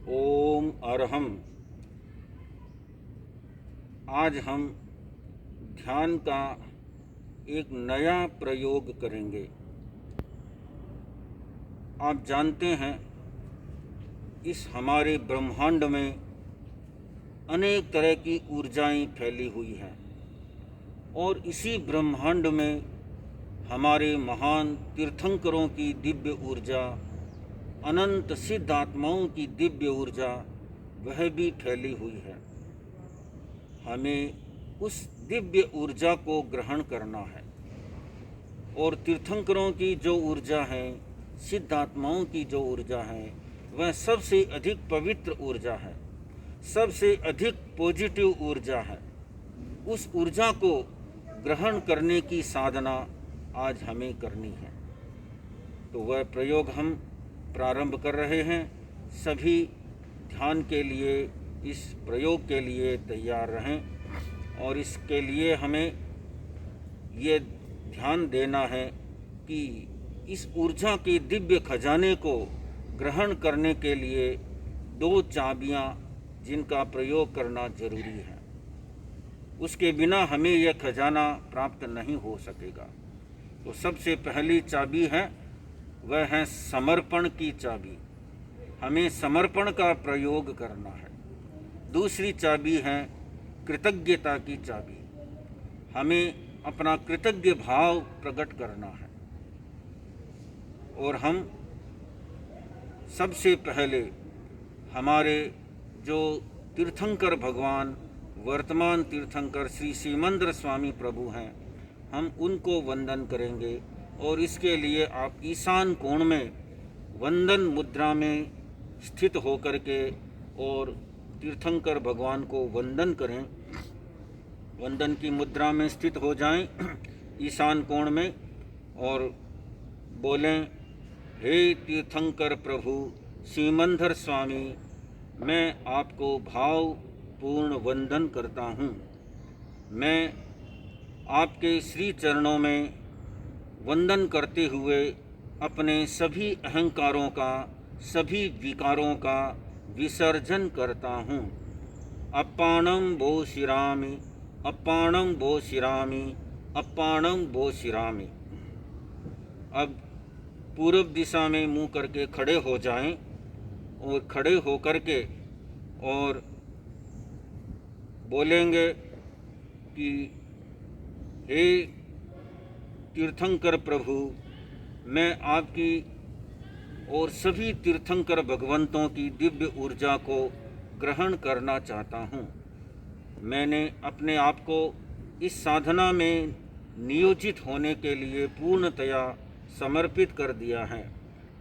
ओम अरहम। आज हम ध्यान का एक नया प्रयोग करेंगे। आप जानते हैं इस हमारे ब्रह्मांड में अनेक तरह की ऊर्जाएं फैली हुई हैं और इसी ब्रह्मांड में हमारे महान तीर्थंकरों की दिव्य ऊर्जा, अनंत सिद्ध आत्माओं की दिव्य ऊर्जा वह भी फैली हुई है। हमें उस दिव्य ऊर्जा को ग्रहण करना है और तीर्थंकरों की जो ऊर्जा है, सिद्ध आत्माओं की जो ऊर्जा है, वह सबसे अधिक पवित्र ऊर्जा है, सबसे अधिक पॉजिटिव ऊर्जा है। उस ऊर्जा को ग्रहण करने की साधना आज हमें करनी है। तो वह प्रयोग हम प्रारंभ कर रहे हैं। सभी ध्यान के लिए, इस प्रयोग के लिए तैयार रहें और इसके लिए हमें ये ध्यान देना है कि इस ऊर्जा के दिव्य खजाने को ग्रहण करने के लिए 2 चाबियां जिनका प्रयोग करना जरूरी है। उसके बिना हमें यह खजाना प्राप्त नहीं हो सकेगा। तो सबसे पहली चाबी है, वह है समर्पण की चाबी। हमें समर्पण का प्रयोग करना है। दूसरी चाबी है कृतज्ञता की चाबी। हमें अपना कृतज्ञ भाव प्रकट करना है और हम सबसे पहले हमारे जो तीर्थंकर भगवान, वर्तमान तीर्थंकर श्री सीमंद्र स्वामी प्रभु हैं, हम उनको वंदन करेंगे। और इसके लिए आप ईशान कोण में वंदन मुद्रा में स्थित होकर के और तीर्थंकर भगवान को वंदन करें। वंदन की मुद्रा में स्थित हो जाएं ईशान कोण में और बोलें, हे तीर्थंकर प्रभु सीमंदर स्वामी, मैं आपको भावपूर्ण वंदन करता हूँ। मैं आपके श्री चरणों में वंदन करते हुए अपने सभी अहंकारों का, सभी विकारों का विसर्जन करता हूँ। अपाणम वो शिरामि, अपाणम वो शिरामि, अपाणम वो शिरामि। अब पूर्व दिशा में मुंह करके खड़े हो जाएं और खड़े होकर के और बोलेंगे कि हे तीर्थंकर प्रभु, मैं आपकी और सभी तीर्थंकर भगवंतों की दिव्य ऊर्जा को ग्रहण करना चाहता हूँ। मैंने अपने आप को इस साधना में नियोजित होने के लिए पूर्णतया समर्पित कर दिया है।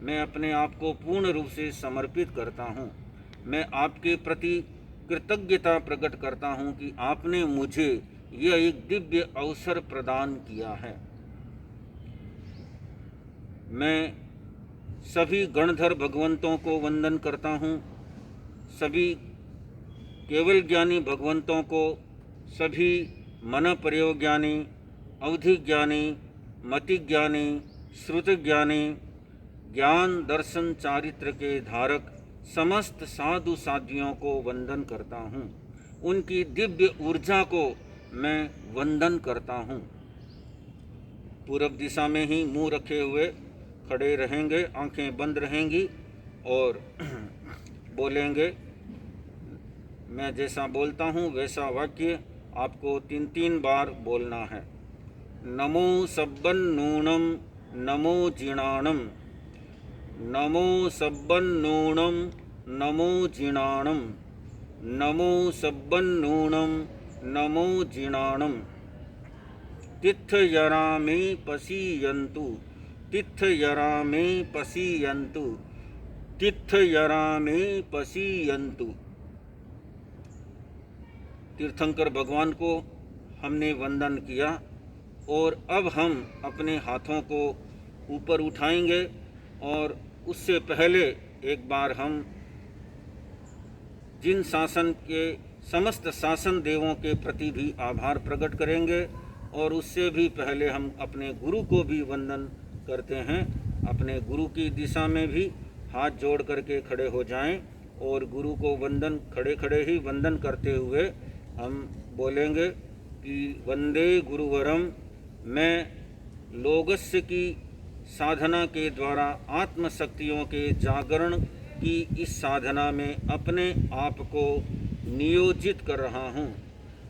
मैं अपने आप को पूर्ण रूप से समर्पित करता हूँ। मैं आपके प्रति कृतज्ञता प्रकट करता हूँ कि आपने मुझे यह एक दिव्य अवसर प्रदान किया है। मैं सभी गणधर भगवंतों को वंदन करता हूँ, सभी केवल ज्ञानी भगवंतों को, सभी मन प्रयोग ज्ञानी, अवधि ज्ञानी, मति ज्ञानी, श्रुत ज्ञानी, ज्ञान दर्शन चारित्र के धारक समस्त साधु साध्वियों को वंदन करता हूँ। उनकी दिव्य ऊर्जा को मैं वंदन करता हूँ। पूर्व दिशा में ही मुंह रखे हुए खड़े रहेंगे, आंखें बंद रहेंगी और बोलेंगे। मैं जैसा बोलता हूँ वैसा वाक्य आपको 3 बार बोलना है। नमो सब्बन्नूनम नमो जिणाणम, नमो सब्बन्नूनम नमो जिणाणम, नमो सब्बन्नूनम नमो जिणाणम। तिथयरा मे पसीयन्तु, तिथयरा मे पसीयन्तु, तिथयरा मे पसीयन्तु। तीर्थंकर भगवान को हमने वंदन किया और अब हम अपने हाथों को ऊपर उठाएंगे और उससे पहले एक बार हम जिन शासन के समस्त शासन देवों के प्रति भी आभार प्रकट करेंगे और उससे भी पहले हम अपने गुरु को भी वंदन करते हैं। अपने गुरु की दिशा में भी हाथ जोड़ करके खड़े हो जाएं और गुरु को वंदन, खड़े खड़े ही वंदन करते हुए हम बोलेंगे कि वंदे गुरुवरम। मैं लोगस्य की साधना के द्वारा आत्मशक्तियों के जागरण की इस साधना में अपने आप को नियोजित कर रहा हूँ।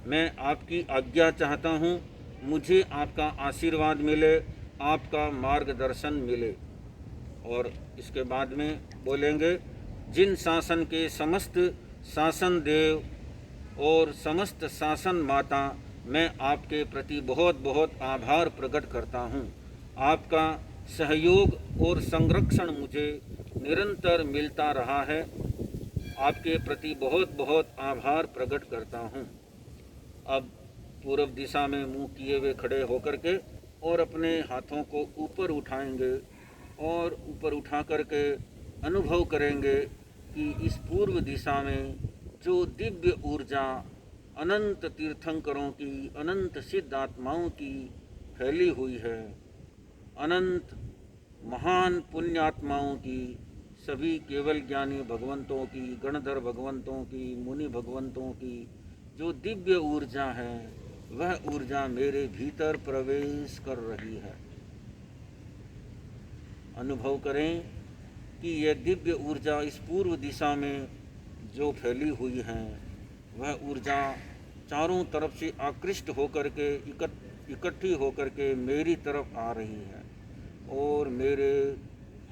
मैं आपकी आज्ञा चाहता हूँ, मुझे आपका आशीर्वाद मिले, आपका मार्गदर्शन मिले। और इसके बाद में बोलेंगे, जिन शासन के समस्त शासन देव और समस्त शासन माता, मैं आपके प्रति बहुत बहुत आभार प्रकट करता हूँ। आपका सहयोग और संरक्षण मुझे निरंतर मिलता रहा है। आपके प्रति बहुत बहुत आभार प्रकट करता हूँ। अब पूर्व दिशा में मुंह किए हुए खड़े होकर के और अपने हाथों को ऊपर उठाएंगे और ऊपर उठा करके अनुभव करेंगे कि इस पूर्व दिशा में जो दिव्य ऊर्जा अनंत तीर्थंकरों की, अनंत सिद्ध आत्माओं की फैली हुई है, अनंत महान पुण्यात्माओं की, सभी केवल ज्ञानी भगवंतों की, गणधर भगवंतों की, मुनि भगवंतों की जो दिव्य ऊर्जा है, वह ऊर्जा मेरे भीतर प्रवेश कर रही है। अनुभव करें कि यह दिव्य ऊर्जा इस पूर्व दिशा में जो फैली हुई है, वह ऊर्जा चारों तरफ से आकृष्ट होकर के इकट्ठी होकर के मेरी तरफ आ रही है और मेरे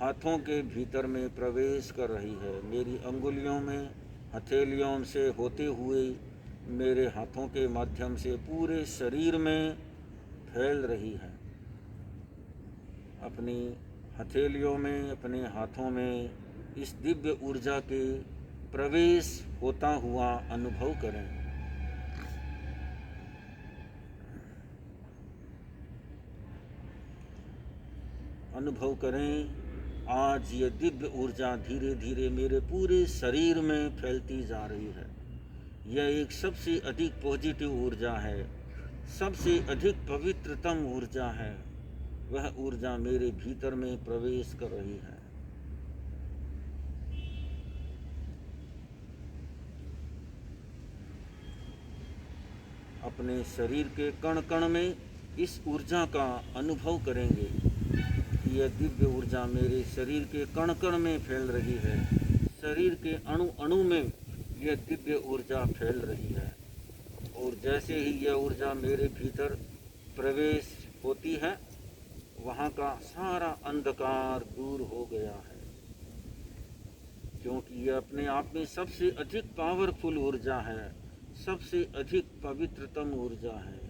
हाथों के भीतर में प्रवेश कर रही है। मेरी अंगुलियों में, हथेलियों से होते हुए मेरे हाथों के माध्यम से पूरे शरीर में फैल रही है। अपनी हथेलियों में, अपने हाथों में इस दिव्य ऊर्जा के प्रवेश होता हुआ अनुभव करें। अनुभव करें, आज ये दिव्य ऊर्जा धीरे धीरे मेरे पूरे शरीर में फैलती जा रही है। यह एक सबसे अधिक पॉजिटिव ऊर्जा है, सबसे अधिक पवित्रतम ऊर्जा है। वह ऊर्जा मेरे भीतर में प्रवेश कर रही है। अपने शरीर के कण कण में इस ऊर्जा का अनुभव करेंगे। यह दिव्य ऊर्जा मेरे शरीर के कण कण में फैल रही है। शरीर के अणु अणु में यह दिव्य ऊर्जा फैल रही है और जैसे ही यह ऊर्जा मेरे भीतर प्रवेश होती है, वहाँ का सारा अंधकार दूर हो गया है, क्योंकि यह अपने आप में सबसे अधिक पावरफुल ऊर्जा है, सबसे अधिक पवित्रतम ऊर्जा है।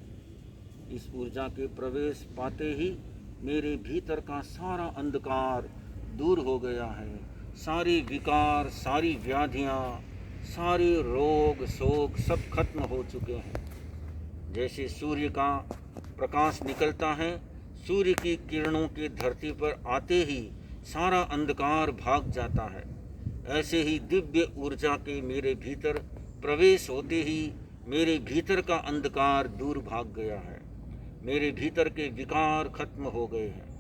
इस ऊर्जा के प्रवेश पाते ही मेरे भीतर का सारा अंधकार दूर हो गया है। सारी विकार, सारी व्याधियाँ, सारे रोग शोक सब खत्म हो चुके हैं। जैसे सूर्य का प्रकाश निकलता है, सूर्य की किरणों के धरती पर आते ही सारा अंधकार भाग जाता है, ऐसे ही दिव्य ऊर्जा के मेरे भीतर प्रवेश होते ही मेरे भीतर का अंधकार दूर भाग गया है, मेरे भीतर के विकार खत्म हो गए हैं।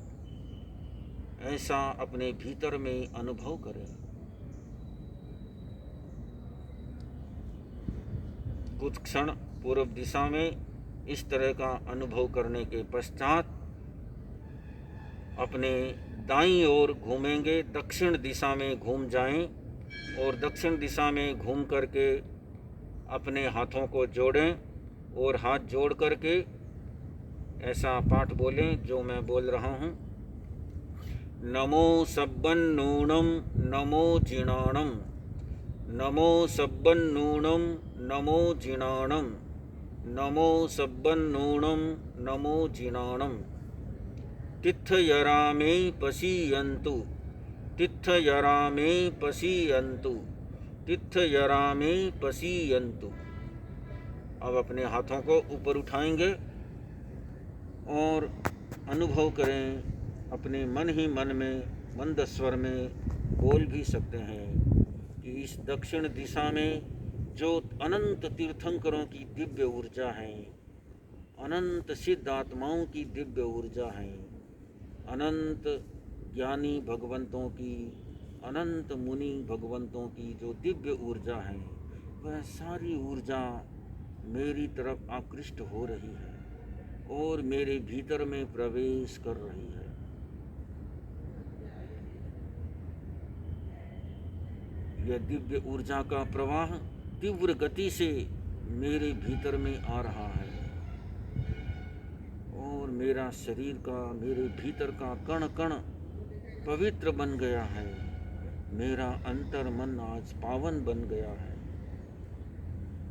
ऐसा अपने भीतर में अनुभव करें। कुछ क्षण पूर्व दिशा में इस तरह का अनुभव करने के पश्चात अपने दाईं ओर घूमेंगे, दक्षिण दिशा में घूम जाएं और दक्षिण दिशा में घूम करके अपने हाथों को जोड़ें और हाथ जोड़ करके ऐसा पाठ बोलें जो मैं बोल रहा हूँ। नमो सब्बन्नूणं नमो जिनाणं, नमो सब्बन्नूणं नमो जिनाणं, नमो सब्बन्नूणं नमो जिनाणं। तिथयरामे पशीयन्तु, तिथयरामे पशीयन्तु, तिथयरामे पशीयन्तु। अब अपने हाथों को ऊपर उठाएंगे और अनुभव करें, अपने मन ही मन में मंद स्वर में बोल भी सकते हैं कि इस दक्षिण दिशा में जो अनंत तीर्थंकरों की दिव्य ऊर्जा है, अनंत सिद्ध आत्माओं की दिव्य ऊर्जा है, अनंत ज्ञानी भगवंतों की, अनंत मुनि भगवंतों की जो दिव्य ऊर्जा है, वह सारी ऊर्जा मेरी तरफ आकृष्ट हो रही है और मेरे भीतर में प्रवेश कर रही है। यह दिव्य ऊर्जा का प्रवाह तीव्र गति से मेरे भीतर में आ रहा है और मेरा शरीर का, मेरे भीतर का कण कण पवित्र बन गया है। मेरा अंतर मन आज पावन बन गया है।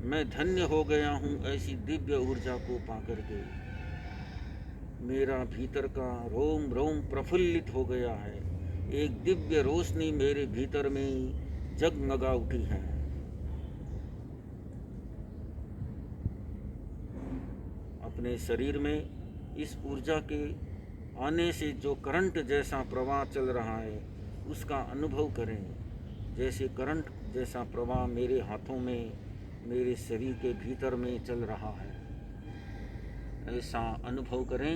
मैं धन्य हो गया हूँ ऐसी दिव्य ऊर्जा को पाकर के। मेरा भीतर का रोम रोम प्रफुल्लित हो गया है। एक दिव्य रोशनी मेरे भीतर में जगमगा उठी है। अपने शरीर में इस ऊर्जा के आने से जो करंट जैसा प्रवाह चल रहा है, उसका अनुभव करें। जैसे करंट जैसा प्रवाह मेरे हाथों में, मेरे शरीर के भीतर में चल रहा है, ऐसा अनुभव करें।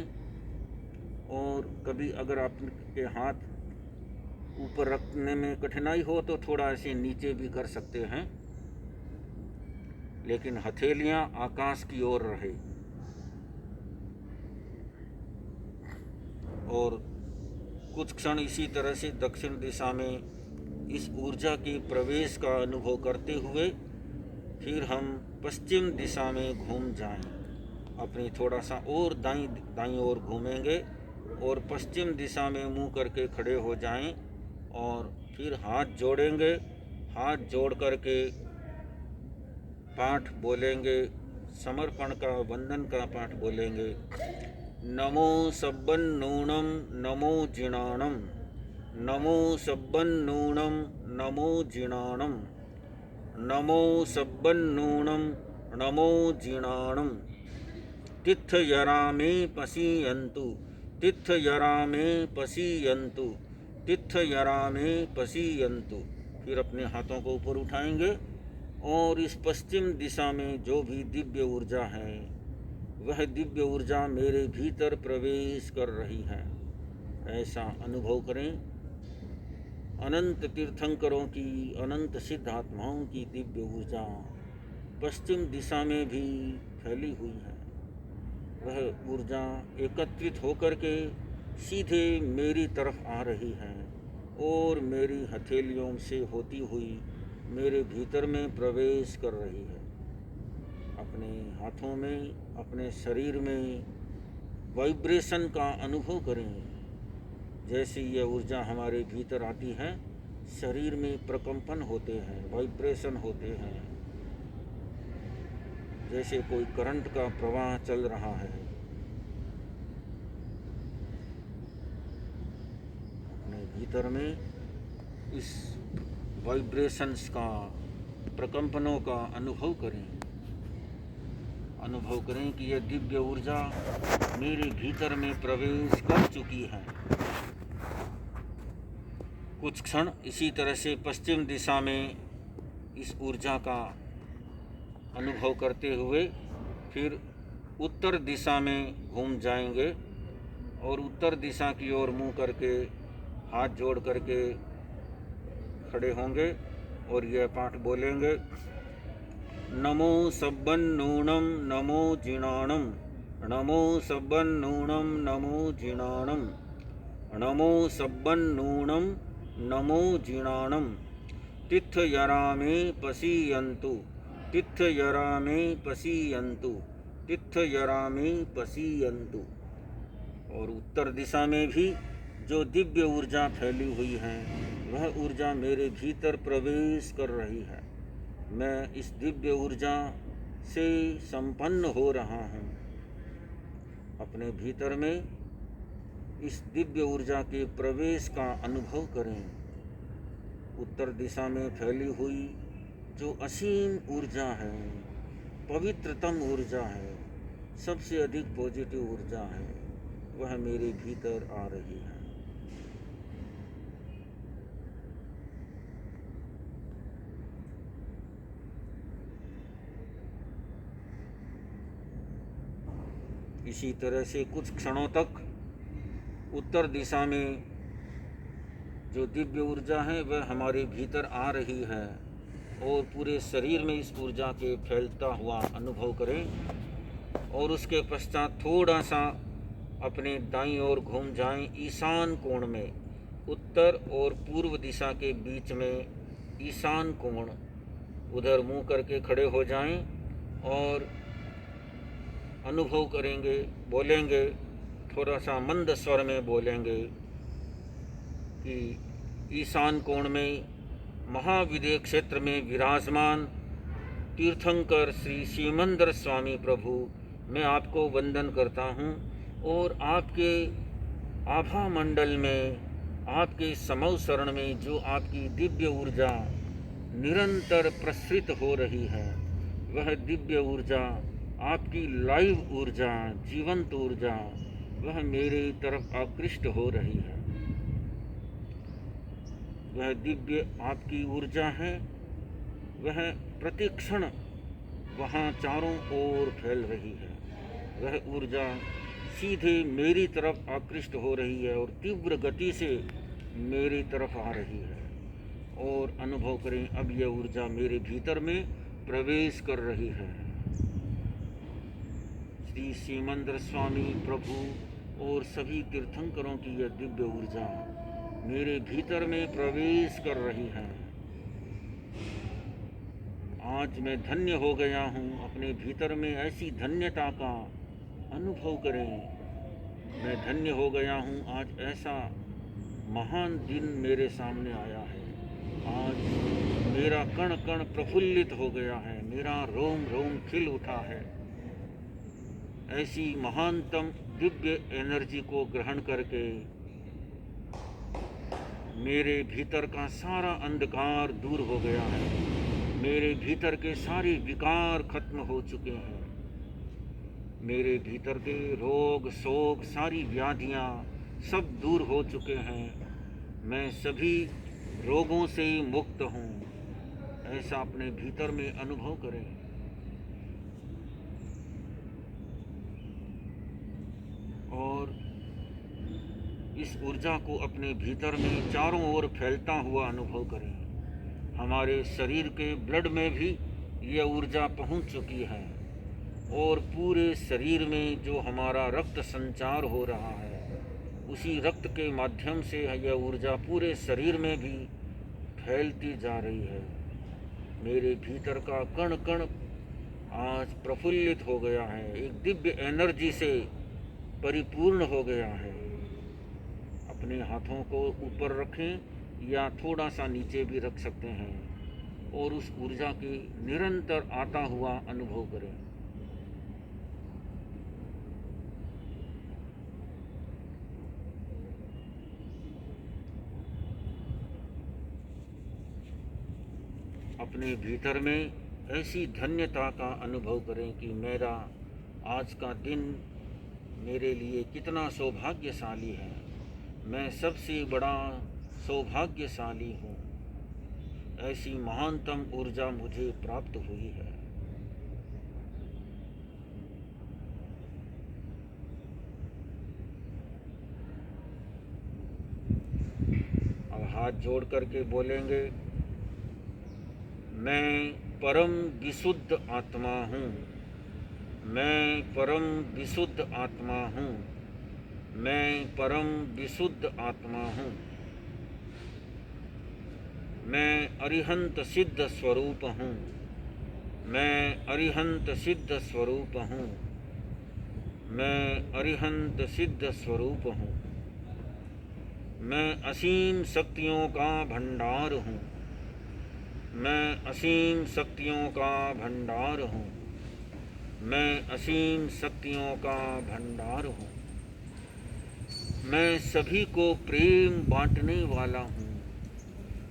और कभी अगर आपके हाथ ऊपर रखने में कठिनाई हो तो थोड़ा ऐसे नीचे भी कर सकते हैं, लेकिन हथेलियां आकाश की ओर रहे। और कुछ क्षण इसी तरह से दक्षिण दिशा में इस ऊर्जा के प्रवेश का अनुभव करते हुए फिर हम पश्चिम दिशा में घूम जाएं। अपनी थोड़ा सा और दाईं ओर घूमेंगे और पश्चिम दिशा में मुंह करके खड़े हो जाएं और फिर हाथ जोड़ेंगे। हाथ जोड़ करके पाठ बोलेंगे, समर्पण का, वंदन का पाठ बोलेंगे। नमो सब्बन्नूनं नमो जिनाणं, नमो सब्बन्नूनं नमो जिनाणं, नमो सब्बन्नूनं नमो जिनाणं। तिथयरा मे पसीयन्तु, तिथयरा मे पसीयन्तु, तिथयरा मे पसीयन्तु। फिर अपने हाथों को ऊपर उठाएंगे और इस पश्चिम दिशा में जो भी दिव्य ऊर्जा है, वह दिव्य ऊर्जा मेरे भीतर प्रवेश कर रही है, ऐसा अनुभव करें। अनंत तीर्थंकरों की, अनंत सिद्ध आत्माओं की दिव्य ऊर्जा पश्चिम दिशा में भी फैली हुई है। वह ऊर्जा एकत्रित होकर के सीधे मेरी तरफ आ रही है और मेरी हथेलियों से होती हुई मेरे भीतर में प्रवेश कर रही है। अपने हाथों में, अपने शरीर में वाइब्रेशन का अनुभव करें। जैसे यह ऊर्जा हमारे भीतर आती है, शरीर में प्रकंपन होते हैं, वाइब्रेशन होते हैं, जैसे कोई करंट का प्रवाह चल रहा है। अपने भीतर में इस वाइब्रेशंस का, प्रकंपनों का अनुभव करें। अनुभव करें कि यह दिव्य ऊर्जा मेरे भीतर में प्रवेश कर चुकी है। कुछ क्षण इसी तरह से पश्चिम दिशा में इस ऊर्जा का अनुभव करते हुए फिर उत्तर दिशा में घूम जाएंगे और उत्तर दिशा की ओर मुंह करके हाथ जोड़ करके खड़े होंगे और यह पाठ बोलेंगे। नमो सब्बन्नूनं नमो जिनाणं, नमो सब्बन्नूनं नमो जिनाणं, नमो सब्बन्नूनं नमो जिनाणं। तिथयरा मे पसीयन्तु, तिथयरा मे पसीयन्तु, तिथयरा मे पसीयन्तु। और उत्तर दिशा में भी जो दिव्य ऊर्जा फैली हुई है, वह ऊर्जा मेरे भीतर प्रवेश कर रही है। मैं इस दिव्य ऊर्जा से संपन्न हो रहा हूँ। अपने भीतर में इस दिव्य ऊर्जा के प्रवेश का अनुभव करें। उत्तर दिशा में फैली हुई जो असीम ऊर्जा है, पवित्रतम ऊर्जा है, सबसे अधिक पॉजिटिव ऊर्जा है, वह मेरे भीतर आ रही है। इसी तरह से कुछ क्षणों तक उत्तर दिशा में जो दिव्य ऊर्जा है वह हमारे भीतर आ रही है और पूरे शरीर में इस ऊर्जा के फैलता हुआ अनुभव करें। और उसके पश्चात थोड़ा सा अपने दाईं ओर घूम जाएं, ईशान कोण में, उत्तर और पूर्व दिशा के बीच में ईशान कोण, उधर मुंह करके खड़े हो जाएं और अनुभव करेंगे, बोलेंगे, थोड़ा सा मंद स्वर में बोलेंगे कि ईशान कोण में महाविदेह क्षेत्र में विराजमान तीर्थंकर श्री सीमंदर स्वामी प्रभु, मैं आपको वंदन करता हूँ और आपके आभा मंडल में, आपके समव शरण में जो आपकी दिव्य ऊर्जा निरंतर प्रसृत हो रही है, वह दिव्य ऊर्जा, आपकी लाइव ऊर्जा, जीवंत ऊर्जा, वह मेरी तरफ आकृष्ट हो रही है। वह दिव्य आपकी ऊर्जा है, वह प्रतिक्षण वहाँ चारों ओर फैल रही है। वह ऊर्जा सीधे मेरी तरफ आकृष्ट हो रही है और तीव्र गति से मेरी तरफ आ रही है। और अनुभव करें, अब यह ऊर्जा मेरे भीतर में प्रवेश कर रही है। श्री सीमंदर स्वामी प्रभु और सभी तीर्थंकरों की यह दिव्य ऊर्जा मेरे भीतर में प्रवेश कर रही है। आज मैं धन्य हो गया हूँ। अपने भीतर में ऐसी धन्यता का अनुभव करें। मैं धन्य हो गया हूँ। आज ऐसा महान दिन मेरे सामने आया है। आज मेरा कण कण प्रफुल्लित हो गया है, मेरा रोम रोम खिल उठा है। ऐसी महानतम दिव्य एनर्जी को ग्रहण करके मेरे भीतर का सारा अंधकार दूर हो गया है। मेरे भीतर के सारे विकार खत्म हो चुके हैं। मेरे भीतर के रोग शोक, सारी व्याधियाँ सब दूर हो चुके हैं। मैं सभी रोगों से मुक्त हूँ। ऐसा अपने भीतर में अनुभव करें। और इस ऊर्जा को अपने भीतर में चारों ओर फैलता हुआ अनुभव करें। हमारे शरीर के ब्लड में भी यह ऊर्जा पहुंच चुकी है और पूरे शरीर में जो हमारा रक्त संचार हो रहा है, उसी रक्त के माध्यम से यह ऊर्जा पूरे शरीर में भी फैलती जा रही है। मेरे भीतर का कण कण आज प्रफुल्लित हो गया है, एक दिव्य एनर्जी से परिपूर्ण हो गया है। अपने हाथों को ऊपर रखें या थोड़ा सा नीचे भी रख सकते हैं और उस ऊर्जा के निरंतर आता हुआ अनुभव करें। अपने भीतर में ऐसी धन्यता का अनुभव करें कि मेरा आज का दिन मेरे लिए कितना सौभाग्यशाली है। मैं सबसे बड़ा सौभाग्यशाली हूँ। ऐसी महानतम ऊर्जा मुझे प्राप्त हुई है। अब हाथ जोड़ करके बोलेंगे, मैं परम विशुद्ध आत्मा हूँ। मैं परम विशुद्ध आत्मा हूँ। मैं परम विशुद्ध आत्मा हूँ। मैं अरिहंत सिद्ध स्वरूप हूँ। मैं अरिहंत सिद्ध स्वरूप हूँ। मैं अरिहंत सिद्ध स्वरूप हूँ। मैं असीम शक्तियों का भंडार हूँ। मैं असीम शक्तियों का भंडार हूँ। मैं असीम शक्तियों का भंडार हूँ। मैं सभी को प्रेम बांटने वाला हूँ।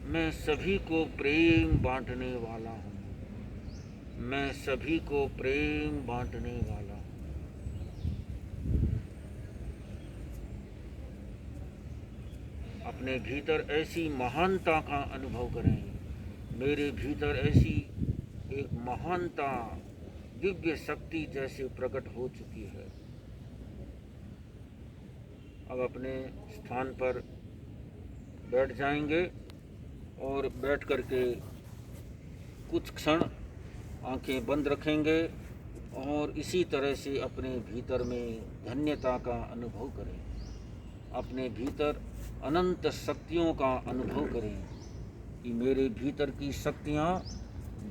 मैं सभी को प्रेम बांटने वाला हूँ। मैं सभी को प्रेम बांटने वाला हूँ। अपने भीतर ऐसी महानता का अनुभव करें। मेरे भीतर ऐसी एक महानता, दिव्य शक्ति जैसे प्रकट हो चुकी है। अब अपने स्थान पर बैठ जाएंगे और बैठ करके कुछ क्षण आंखें बंद रखेंगे और इसी तरह से अपने भीतर में धन्यता का अनुभव करें, अपने भीतर अनंत शक्तियों का अनुभव करें कि मेरे भीतर की शक्तियाँ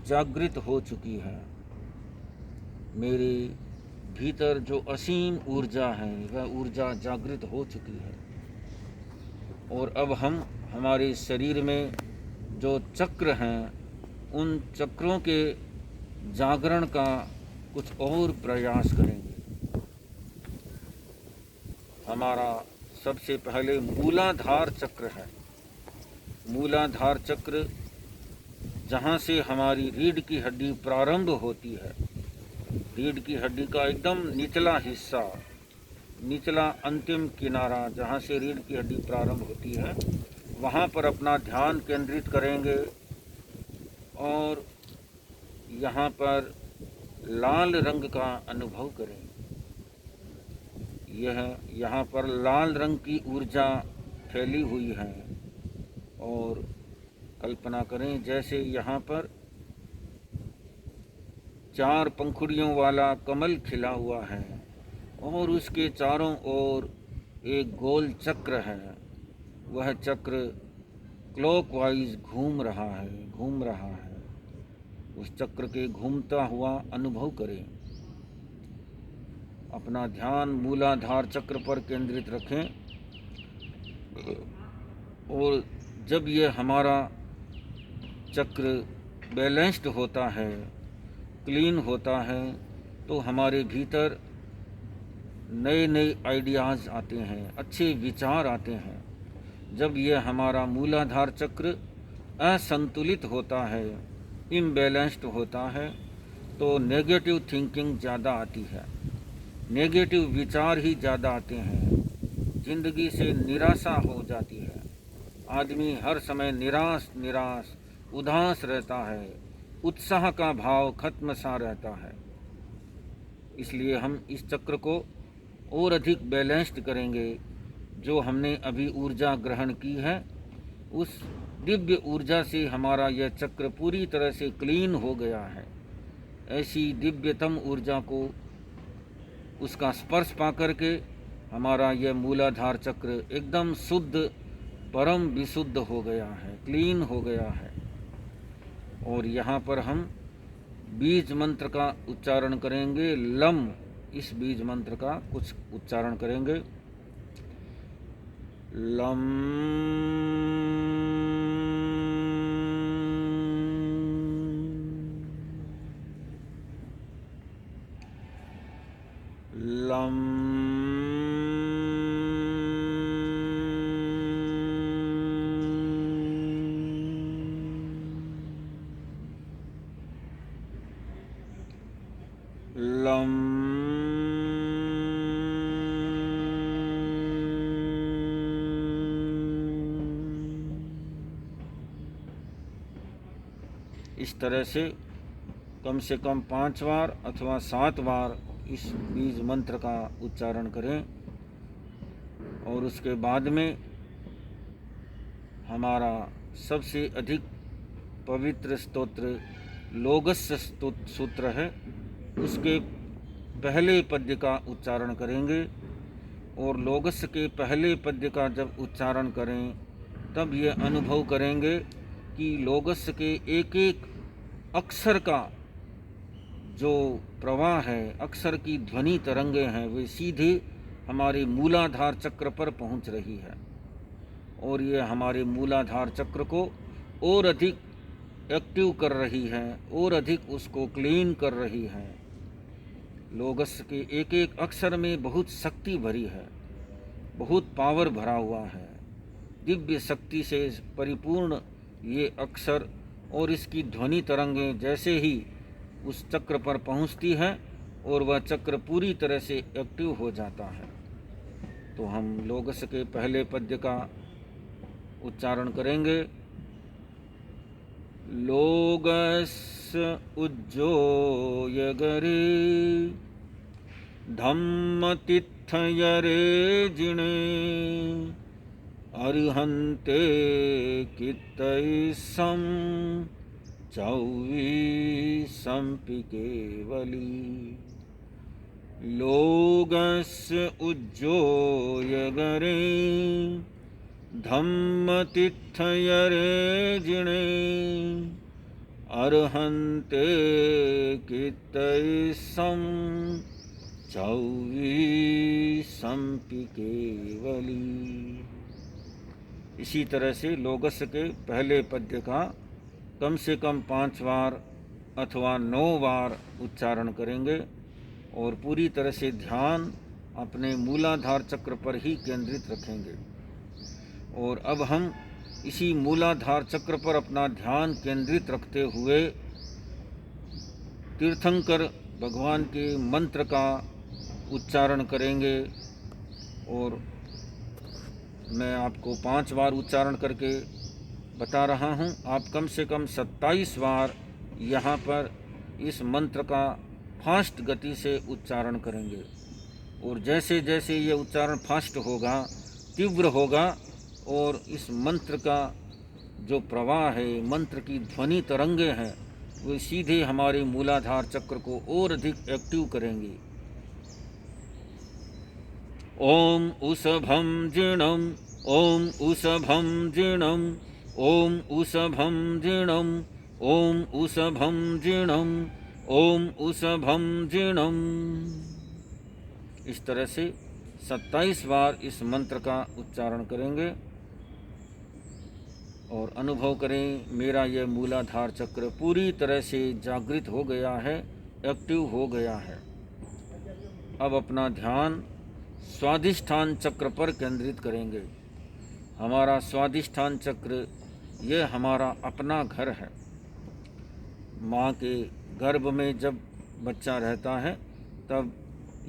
जागृत हो चुकी है, मेरे भीतर जो असीम ऊर्जा है वह ऊर्जा जागृत हो चुकी है। और अब हम हमारे शरीर में जो चक्र हैं उन चक्रों के जागरण का कुछ और प्रयास करेंगे। हमारा सबसे पहले मूलाधार चक्र है। मूलाधार चक्र जहाँ से हमारी रीढ़ की हड्डी प्रारंभ होती है, रीढ़ की हड्डी का एकदम निचला हिस्सा, निचला अंतिम किनारा जहाँ से रीढ़ की हड्डी प्रारंभ होती है, वहाँ पर अपना ध्यान केंद्रित करेंगे और यहाँ पर लाल रंग का अनुभव करें। यहाँ पर लाल रंग की ऊर्जा फैली हुई है और कल्पना करें जैसे यहाँ पर 4 पंखुड़ियों वाला कमल खिला हुआ है और उसके चारों ओर एक गोल चक्र है। वह चक्र क्लॉकवाइज घूम रहा है। उस चक्र के घूमता हुआ अनुभव करें। अपना ध्यान मूलाधार चक्र पर केंद्रित रखें और जब यह हमारा चक्र बैलेंस्ड होता है, क्लीन होता है, तो हमारे भीतर नए नए आइडियाज़ आते हैं, अच्छे विचार आते हैं। जब यह हमारा मूलाधार चक्र असंतुलित होता है, इम्बैलेंस्ड होता है, तो नेगेटिव थिंकिंग ज़्यादा आती है, नेगेटिव विचार ही ज़्यादा आते हैं, ज़िंदगी से निराशा हो जाती है, आदमी हर समय निराश उदास रहता है, उत्साह का भाव खत्म सा रहता है। इसलिए हम इस चक्र को और अधिक बैलेंस्ड करेंगे। जो हमने अभी ऊर्जा ग्रहण की है, उस दिव्य ऊर्जा से हमारा यह चक्र पूरी तरह से क्लीन हो गया है। ऐसी दिव्यतम ऊर्जा को, उसका स्पर्श पा करके हमारा यह मूलाधार चक्र एकदम शुद्ध, परम विशुद्ध हो गया है, क्लीन हो गया है। और यहाँ पर हम बीज मंत्र का उच्चारण करेंगे। लम, इस बीज मंत्र का कुछ उच्चारण करेंगे। लम लम लम इस तरह से कम 5 बार अथवा 7 बार इस बीज मंत्र का उच्चारण करें। और उसके बाद में हमारा सबसे अधिक पवित्र स्तोत्र लोगस्य सूत्र है, उसके पहले पद्य का उच्चारण करेंगे। और लोगस्य के पहले पद्य का जब उच्चारण करें तब ये अनुभव करेंगे कि लोगस्य के एक एक अक्षर का जो प्रवाह है, अक्षर की ध्वनि तरंगे हैं, वे सीधे हमारे मूलाधार चक्र पर पहुंच रही है और ये हमारे मूलाधार चक्र को और अधिक एक्टिव कर रही है और अधिक उसको क्लीन कर रही है। लोगस के एक एक अक्षर में बहुत शक्ति भरी है, बहुत पावर भरा हुआ है, दिव्य शक्ति से परिपूर्ण ये अक्षर और इसकी ध्वनि तरंगें जैसे ही उस चक्र पर पहुंचती है और वह चक्र पूरी तरह से एक्टिव हो जाता है। तो हम लोगस के पहले पद्य का उच्चारण करेंगे। लोगस उज्जोय गरे धम्म तिथयरे जिणे अर्हन्ते कित्तैसं चौवीसंपि केवली लोगस्य उज्जोयगरे धम्मतिथयरे जिणे अर्हन्ते कित्तैसं चौवीसंपि केवली। इसी तरह से लोगस के पहले पद्य का कम से कम 5 बार अथवा 9 बार उच्चारण करेंगे और पूरी तरह से ध्यान अपने मूलाधार चक्र पर ही केंद्रित रखेंगे। और अब हम इसी मूलाधार चक्र पर अपना ध्यान केंद्रित रखते हुए तीर्थंकर भगवान के मंत्र का उच्चारण करेंगे। और मैं आपको 5 बार उच्चारण करके बता रहा हूँ, आप कम से कम 27 बार यहाँ पर इस मंत्र का फास्ट गति से उच्चारण करेंगे। और जैसे जैसे ये उच्चारण फास्ट होगा, तीव्र होगा, और इस मंत्र का जो प्रवाह है, मंत्र की ध्वनि तरंगे हैं, वे सीधे हमारे मूलाधार चक्र को और अधिक एक्टिव करेंगी। ओम उषभं जिणम, ओम उषभं जिणम, ओम उषभं जिणम, ओम उषभं जिणम, ओम उषभं जिणम। इस तरह से 27 बार इस मंत्र का उच्चारण करेंगे और अनुभव करें मेरा यह मूलाधार चक्र पूरी तरह से जागृत हो गया है, एक्टिव हो गया है। अब अपना ध्यान स्वादिष्ठान चक्र पर केंद्रित करेंगे। हमारा स्वादिष्ठान चक्र यह हमारा अपना घर है। माँ के गर्भ में जब बच्चा रहता है तब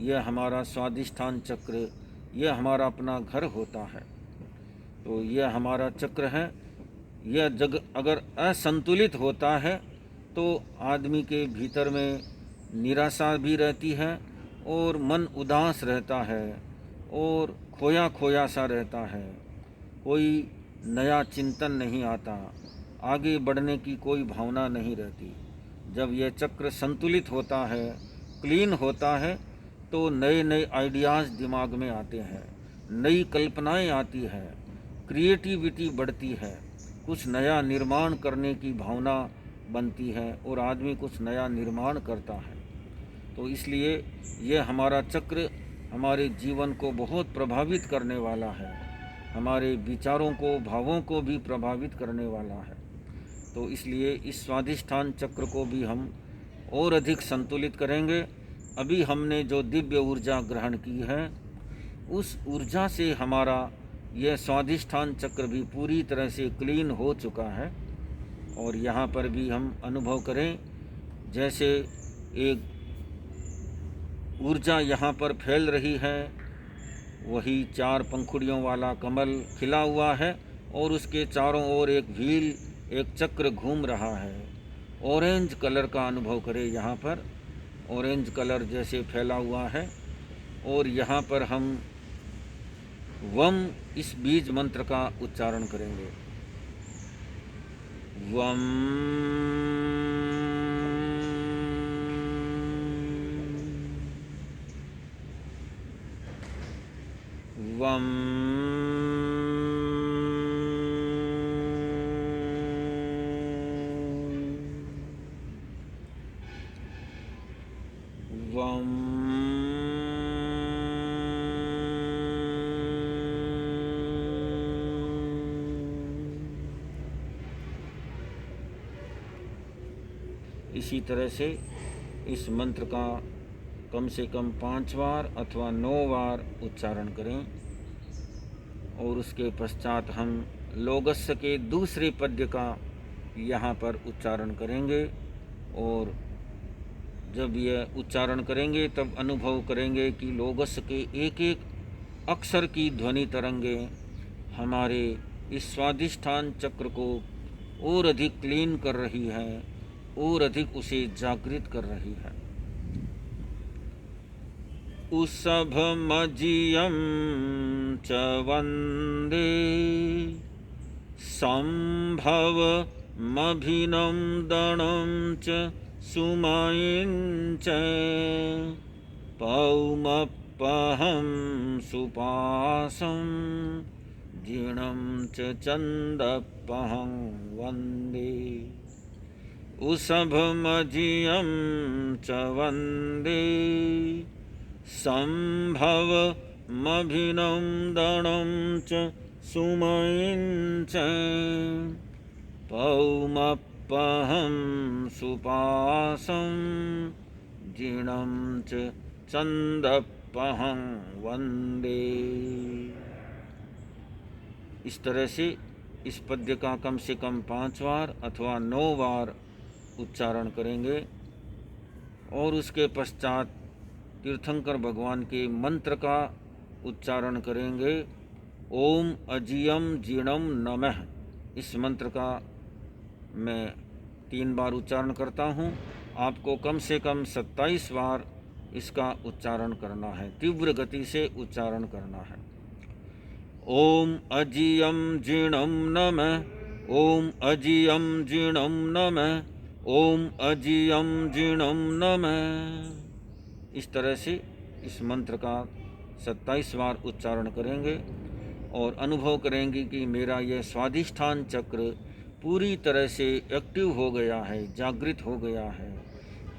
यह हमारा स्वादिष्ठान चक्र, यह हमारा अपना घर होता है। तो यह हमारा चक्र है। यह जग अगर असंतुलित होता है तो आदमी के भीतर में निराशा भी रहती है और मन उदास रहता है और खोया खोया सा रहता है। कोई नया चिंतन नहीं आता, आगे बढ़ने की कोई भावना नहीं रहती। जब यह चक्र संतुलित होता है, क्लीन होता है, तो नए नए आइडियाज़ दिमाग में आते हैं, नई कल्पनाएं आती है, क्रिएटिविटी बढ़ती है, कुछ नया निर्माण करने की भावना बनती है और आदमी कुछ नया निर्माण करता है। तो इसलिए यह हमारा चक्र हमारे जीवन को बहुत प्रभावित करने वाला है, हमारे विचारों को, भावों को भी प्रभावित करने वाला है। तो इसलिए इस स्वाधिष्ठान चक्र को भी हम और अधिक संतुलित करेंगे। अभी हमने जो दिव्य ऊर्जा ग्रहण की है, उस ऊर्जा से हमारा यह स्वाधिष्ठान चक्र भी पूरी तरह से क्लीन हो चुका है। और यहाँ पर भी हम अनुभव करें जैसे एक ऊर्जा यहाँ पर फैल रही है, वही 4 पंखुड़ियों वाला कमल खिला हुआ है और उसके चारों ओर एक व्हील, एक चक्र घूम रहा है। ऑरेंज कलर का अनुभव करें, यहाँ पर ऑरेंज कलर जैसे फैला हुआ है। और यहाँ पर हम वम इस बीज मंत्र का उच्चारण करेंगे। वम वम वम इसी तरह से इस मंत्र का कम से कम 5 बार अथवा 9 बार उच्चारण करें। और उसके पश्चात हम लोगस्य के दूसरे पद्य का यहाँ पर उच्चारण करेंगे। और जब यह उच्चारण करेंगे तब अनुभव करेंगे कि लोगस्य के एक एक अक्षर की ध्वनि तरंगे हमारे इस स्वाधिष्ठान चक्र को और अधिक क्लीन कर रही है और अधिक उसे जागृत कर रही है। उसभमजियं च वन्दे सम्भवमभिनन्दनं च सुमयिं च पौमप्पहं सुपासं जीर्णं च चन्दप्पहं वन्दे उसभमजियं च वन्दे सम्भवमभिनन्दनं च सुमयिं च पौमप्पहं सुपासं जीर्णं च चन्दप्पहं वन्दे। इस तरह से इस पद्य का कम से कम 5 बार अथवा 9 बार उच्चारण करेंगे और उसके पश्चात तीर्थंकर भगवान के मंत्र का उच्चारण करेंगे। ओम अजियम जीर्णम नमः, इस मंत्र का मैं 3 बार उच्चारण करता हूँ। आपको कम से कम 27 बार इसका उच्चारण करना है, तीव्र गति से उच्चारण करना है। ओम अजियम जीर्णम नमः, ओम अजियम जीर्णम नमः, ओम अजियम जीर्णम नमः। इस तरह से इस मंत्र का 27 बार उच्चारण करेंगे और अनुभव करेंगे कि मेरा यह स्वाधिष्ठान चक्र पूरी तरह से एक्टिव हो गया है, जागृत हो गया है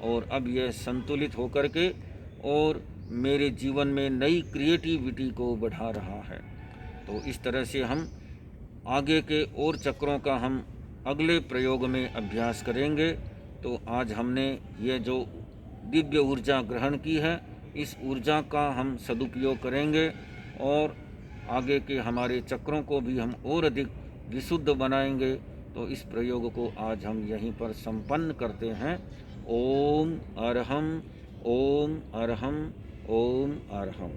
और अब यह संतुलित होकर के और मेरे जीवन में नई क्रिएटिविटी को बढ़ा रहा है। तो इस तरह से हम आगे के और चक्रों का हम अगले प्रयोग में अभ्यास करेंगे। तो आज हमने ये जो दिव्य ऊर्जा ग्रहण की है, इस ऊर्जा का हम सदुपयोग करेंगे और आगे के हमारे चक्रों को भी हम और अधिक विशुद्ध बनाएंगे। तो इस प्रयोग को आज हम यहीं पर संपन्न करते हैं। ओम अरहम, ओम अरहम, ओम अरहम।